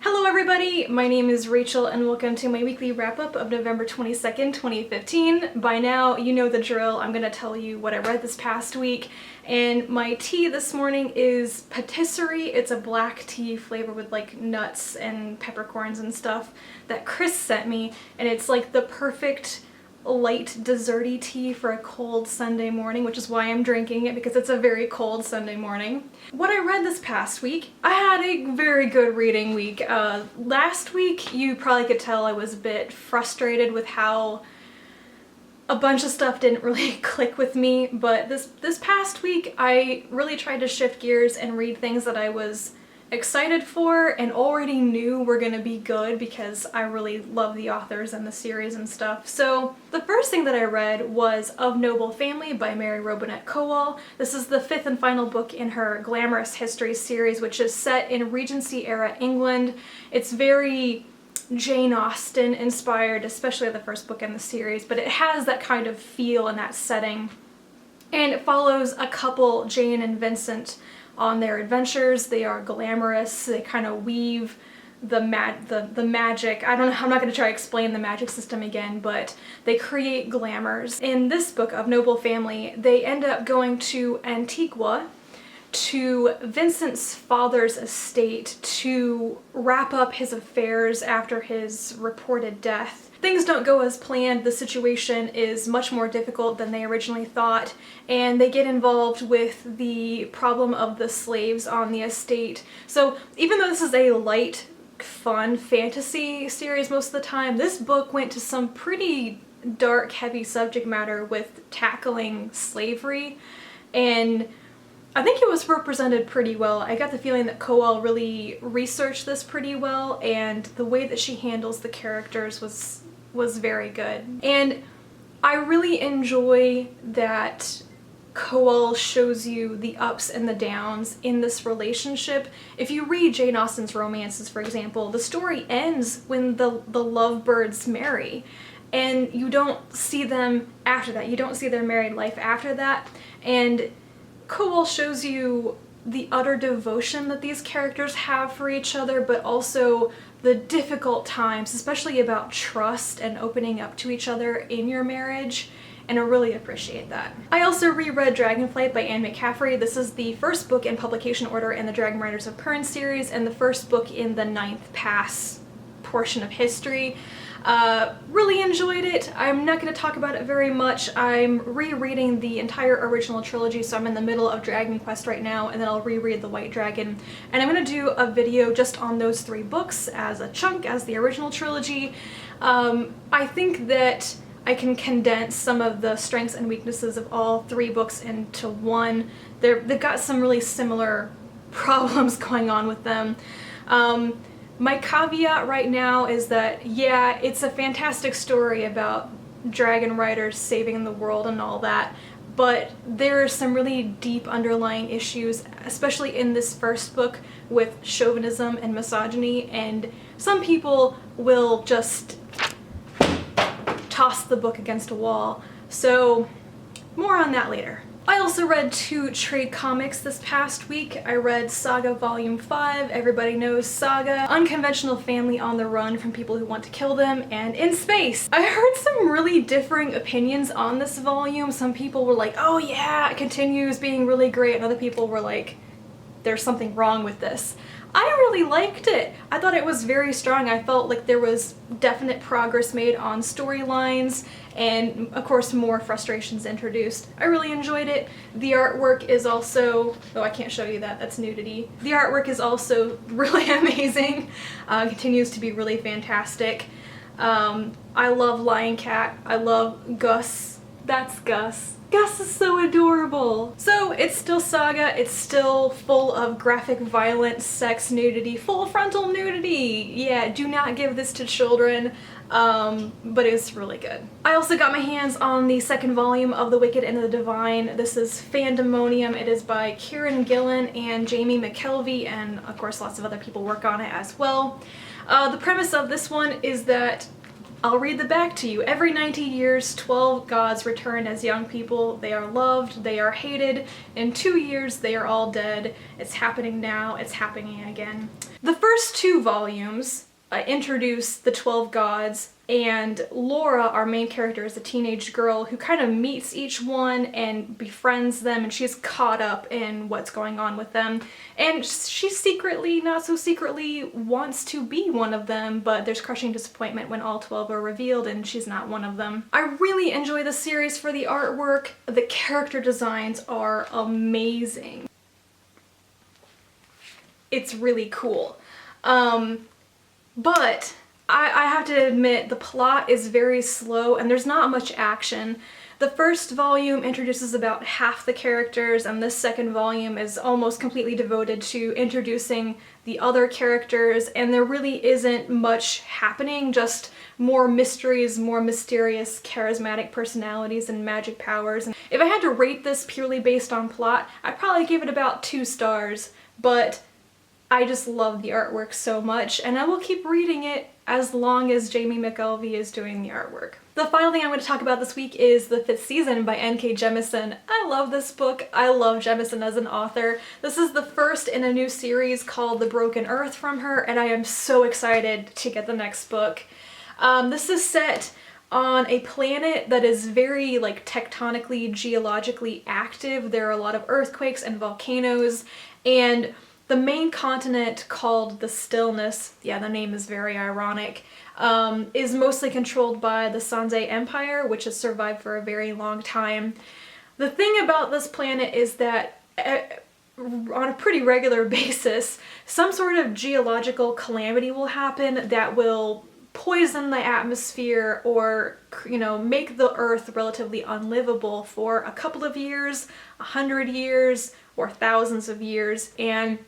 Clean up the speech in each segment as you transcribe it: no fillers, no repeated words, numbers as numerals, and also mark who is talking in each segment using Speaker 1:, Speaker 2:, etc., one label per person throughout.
Speaker 1: Hello everybody, my name is Rachel and welcome to my weekly wrap-up of November 22nd, 2015. By now, you know the drill. I'm gonna tell you what I read this past week. And my tea this morning is patisserie. It's a black tea flavored with like nuts and peppercorns and stuff that Chris sent me. And it's like the perfect light desserty tea for a cold Sunday morning, which is why I'm drinking it, because it's a very cold Sunday morning. What I read this past week, I had a very good reading week. Last week, you probably could tell I was a bit frustrated with how a bunch of stuff didn't really click with me, but this past week, I really tried to shift gears and read things that I was excited for and already knew were gonna be good because I really love the authors and the series and stuff. So the first thing that I read was Of Noble Family by Robinette Kowal. This is the fifth and final book in her Glamorous History series, which is set in Regency era England. It's very Jane Austen inspired, especially the first book in the series, but it has that kind of feel and that setting. And it follows a couple, Jane and Vincent, on their adventures. They are glamorous. They kind of weave the magic. I don't know, I'm not going to try to explain the magic system again, but they create glamours. In this book of Noble Family, they end up going to Antigua to Vincent's father's estate to wrap up his affairs after his reported death. Things don't go as planned. The situation is much more difficult than they originally thought, and they get involved with the problem of the slaves on the estate. So even though this is a light, fun fantasy series most of the time, this book went to some pretty dark, heavy subject matter with tackling slavery, and I think it was represented pretty well. I got the feeling that Kowal really researched this pretty well, and the way that she handles the characters was very good. And I really enjoy that Kowal shows you the ups and the downs in this relationship. If you read Jane Austen's romances, for example, the story ends when the lovebirds marry, and you don't see them after that. You don't see their married life after that. And Kowal shows you the utter devotion that these characters have for each other, but also the difficult times, especially about trust and opening up to each other in your marriage, and I really appreciate that. I also reread Dragonflight by McCaffrey. This is the first book in publication order in the Dragon Riders of Pern series, and the first book in the ninth pass portion of history. Really enjoyed it. I'm not going to talk about it very much. I'm rereading the entire original trilogy, so I'm in the middle of Dragon Quest right now, and then I'll reread The White Dragon. And I'm going to do a video just on those three books as a chunk, as the original trilogy. I think that I can condense some of the strengths and weaknesses of all three books into one. They've got some really similar problems going on with them. My caveat right now is that, yeah, it's a fantastic story about dragon riders saving the world and all that, but there are some really deep underlying issues, especially in this first book, with chauvinism and misogyny, and some people will just toss the book against a wall. So more on that later. I also read two trade comics this past week. I read Saga Volume 5, everybody knows Saga, Unconventional Family on the Run from People Who Want to Kill Them, and In Space. I heard some really differing opinions on this volume. Some people were like, oh yeah, it continues being really great, and other people were like, there's something wrong with this. I really liked it. I thought it was very strong. I felt like there was definite progress made on storylines, and of course more frustrations introduced. I really enjoyed it. The artwork is also, oh, I can't show you that, that's nudity. The artwork is also really amazing. Continues to be really fantastic. I love Lion Cat. I love Gus. That's Gus. Gus is so adorable. So it's still Saga, it's still full of graphic violence, sex, nudity, full frontal nudity. Yeah, do not give this to children, but it's really good. I also got my hands on the second volume of The Wicked and the Divine. This is Fandemonium. It is by Kieron, Gillen, and McKelvie, and of course lots of other people work on it as well. The premise of this one is that I'll read the back to you. Every 90 years, 12 gods return as young people. They are loved, they are hated. In 2 years, they are all dead. It's happening now, it's happening again. The first 2 volumes introduce the 12 gods, and Laura, our main character, is a teenage girl who kind of meets each one and befriends them, and she's caught up in what's going on with them. And she secretly, not so secretly, wants to be one of them, but there's crushing disappointment when all 12 are revealed and she's not one of them. I really enjoy the series for the artwork. The character designs are amazing. It's really cool. But I have to admit, the plot is very slow and there's not much action. The first volume introduces about half the characters, and this second volume is almost completely devoted to introducing the other characters, and there really isn't much happening, just more mysteries, more mysterious, charismatic personalities and magic powers. And if I had to rate this purely based on plot, I'd probably give it about 2 stars, but I just love the artwork so much, and I will keep reading it as long as Jamie McKelvie is doing the artwork. The final thing I'm going to talk about this week is The Fifth Season by N.K. Jemisin. I love this book. I love Jemisin as an author. This is the first in a new series called The Broken Earth from her, and I am so excited to get the next book. This is set on a planet that is very tectonically, geologically active. There are a lot of earthquakes and volcanoes, and the main continent, called the Stillness, yeah, the name is very ironic, is mostly controlled by the Sanzai Empire, which has survived for a very long time. The thing about this planet is that on a pretty regular basis, some sort of geological calamity will happen that will poison the atmosphere or, make the Earth relatively unlivable for a couple of years, 100 years, or thousands of years. And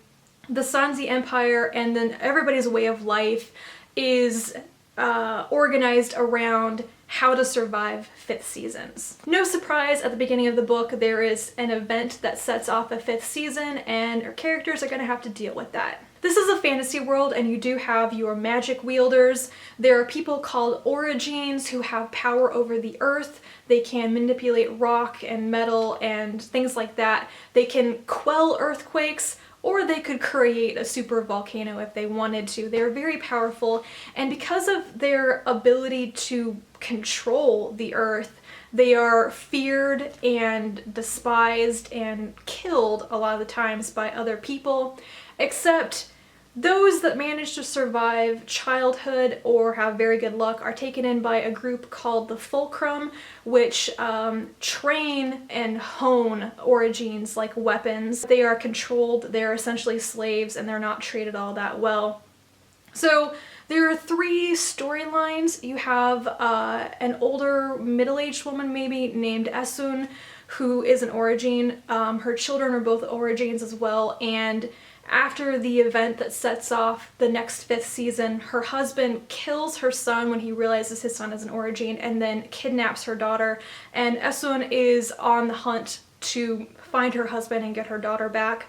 Speaker 1: the Sanzai Empire and then everybody's way of life is organized around how to survive 5th seasons. No surprise, at the beginning of the book there is an event that sets off a 5th season, and our characters are going to have to deal with that. This is a fantasy world, and you do have your magic wielders. There are people called Origines who have power over the earth. They can manipulate rock and metal and things like that. They can quell earthquakes, or they could create a super volcano if they wanted to. They're very powerful, and because of their ability to control the earth, they are feared and despised and killed a lot of the times by other people, except those that manage to survive childhood or have very good luck are taken in by a group called the Fulcrum, which train and hone Origines like weapons. They are controlled, they're essentially slaves, and they're not treated all that well. So there are 3 storylines. You have an older middle-aged woman maybe named Esun, who is an Origine. Her children are both Origines as well, and after the event that sets off the next 5th season, her husband kills her son when he realizes his son is an Origine, and then kidnaps her daughter, and Esun is on the hunt to find her husband and get her daughter back.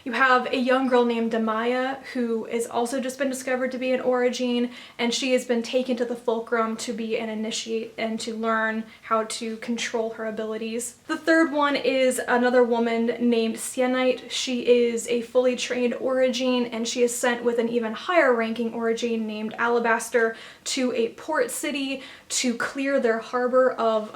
Speaker 1: You have a young girl named Damaya who has also just been discovered to be an Origine, and she has been taken to the Fulcrum to be an initiate and to learn how to control her abilities. The third one is another woman named Sienite. She is a fully trained Origine, and she is sent with an even higher ranking Origine named Alabaster to a port city to clear their harbor of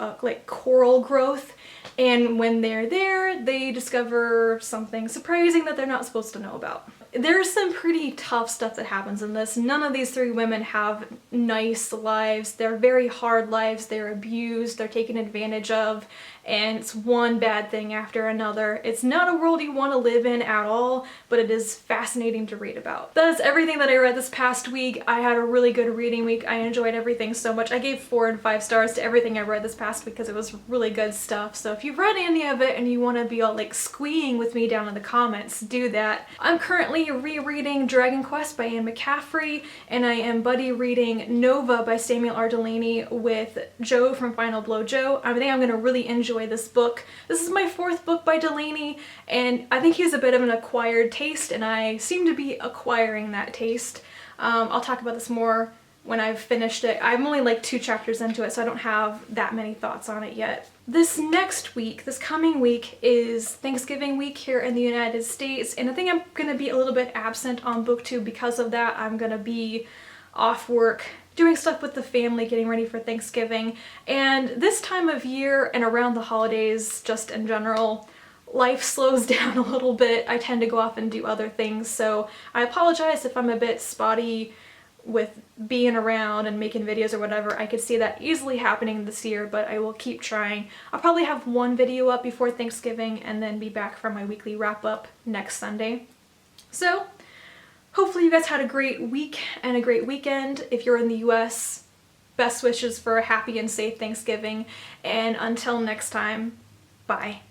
Speaker 1: coral growth. And when they're there, they discover something surprising that they're not supposed to know about. There's some pretty tough stuff that happens in this. None of these 3 women have nice lives. They're very hard lives. They're abused, they're taken advantage of, and it's one bad thing after another. It's not a world you want to live in at all, but it is fascinating to read about. That is everything that I read this past week. I had a really good reading week. I enjoyed everything so much. I gave 4 and 5 stars to everything I read this past week because it was really good stuff. So if you've read any of it and you want to be all squeeing with me down in the comments, do that. I'm currently rereading Dragon Quest by Anne McCaffrey, and I am buddy reading Nova by Samuel R. Delany with Joe from Final Blow Joe. I think I'm going to really enjoy this book. This is my 4th book by Delany, and I think he has a bit of an acquired taste, and I seem to be acquiring that taste. I'll talk about this more when I've finished it. I'm only like 2 chapters into it, so I don't have that many thoughts on it yet. This next week, this coming week, is Thanksgiving week here in the United States, and I think I'm going to be a little bit absent on booktube because of that. I'm going to be off work doing stuff with the family, getting ready for Thanksgiving, and this time of year and around the holidays, just in general, life slows down a little bit. I tend to go off and do other things, so I apologize if I'm a bit spotty with being around and making videos or whatever. I could see that easily happening this year, but I will keep trying. I'll probably have one video up before Thanksgiving and then be back for my weekly wrap up next Sunday. So hopefully you guys had a great week and a great weekend. If you're in the US, best wishes for a happy and safe Thanksgiving, and until next time, bye.